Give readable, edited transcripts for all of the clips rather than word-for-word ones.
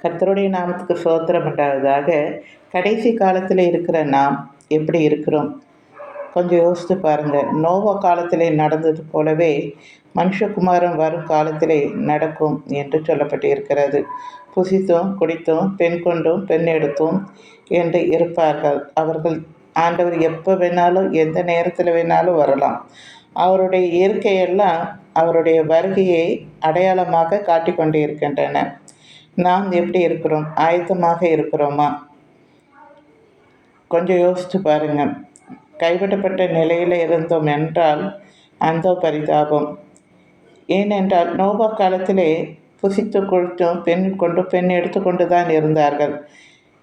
கர்த்தருடைய நாமத்துக்கு சோத்திரம் உண்டாவதாக. கடைசி காலத்தில் இருக்கிற நாம் எப்படி இருக்கிறோம்? கொஞ்சம் யோசித்து பாருங்கள். நோவா காலத்திலே நடந்தது போலவே மனுஷகுமாரன் வரும் காலத்திலே நடக்கும் என்று சொல்லப்பட்டிருக்கிறது. புசித்தும் குடித்தும் பெண் கொண்டும் பெண் எடுத்தும் என்று இருப்பார்கள். அவர்கள் ஆண்டவர் எப்போ வேணாலும் எந்த நேரத்தில் வேணாலும் வரலாம். அவருடைய இயற்கையெல்லாம் அவருடைய வருகையை அடையாளமாக காட்டிக் கொண்டு இருக்கின்றன. நாம் எப்படி இருக்கிறோம்? ஆயத்தமாக இருக்கிறோமா? கொஞ்சம் யோசித்து பாருங்கள். கைவிடப்பட்ட நிலையில் இருந்தோம் என்றால் அந்த பரிதாபம். ஏனென்றால் நோவா காலத்திலே புசித்து குளித்தும் பெண் கொண்டு பெண் எடுத்துக்கொண்டு தான் இருந்தார்கள்.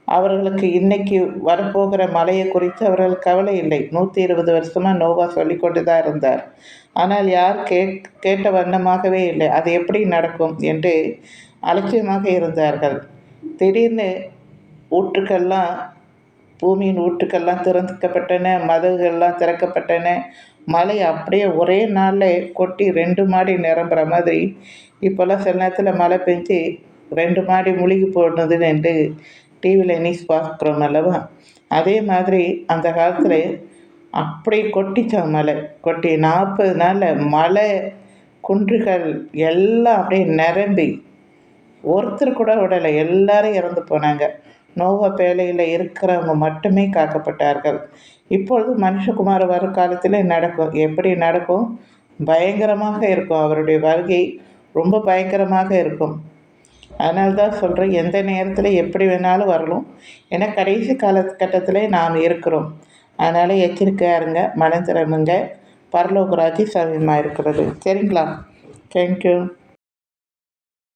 அவர்களுக்கு இன்னைக்கு வரப்போகிற மழையை குறித்து அவர்கள் கவலை இல்லை. 120 வருஷமாக நோவா சொல்லி கொண்டு தான் இருந்தார். ஆனால் யார் கேட்ட வண்ணமாகவே இல்லை. அது எப்படி நடக்கும் என்று அலட்சியமாக இருந்தார்கள். திடீர்னு ஊற்றுக்கெல்லாம், பூமியின் ஊற்றுக்கெல்லாம் திறக்கப்பட்டன, மதகுகள்லாம் திறக்கப்பட்டன. மழை அப்படியே ஒரே நாளில் கொட்டி 2 மாடி நிரம்புகிற மாதிரி. இப்போல்லாம் சில நேரத்தில் மழை பெஞ்சு 2 மாடி முழுகி போடுனதுன்னு என்று டிவியில் நியூஸ் பார்க்குறோம் அல்லவா? அதே மாதிரி அந்த காலத்தில் அப்படி கொட்டிச்சான் மழை. கொட்டி 40 நாளில் மலை குன்றுகள் எல்லாம் அப்படியே நிரம்பி ஒருத்தர் கூட விடலை. எல்லாரும் இறந்து போனாங்க. நோவா பேழையில் இருக்கிறவங்க மட்டுமே காக்கப்பட்டார்கள். இப்பொழுது மனுஷகுமார வரும் காலத்தில் நடக்கும். எப்படி நடக்கும்? பயங்கரமாக இருக்கும். அவருடைய வருகை ரொம்ப பயங்கரமாக இருக்கும். அதனால தான் சொல்கிறேன், எந்த நேரத்தில் எப்படி வேணாலும் வரணும். ஏன்னா கடைசி காலகட்டத்தில் நாம் இருக்கிறோம். அதனால் எச்சரிக்கையாக இருங்க, மனம் திறமுங்க. பரலோக ராஜ்யம் சமீபமாக இருக்கிறது. சரிங்களா? தேங்க்யூ.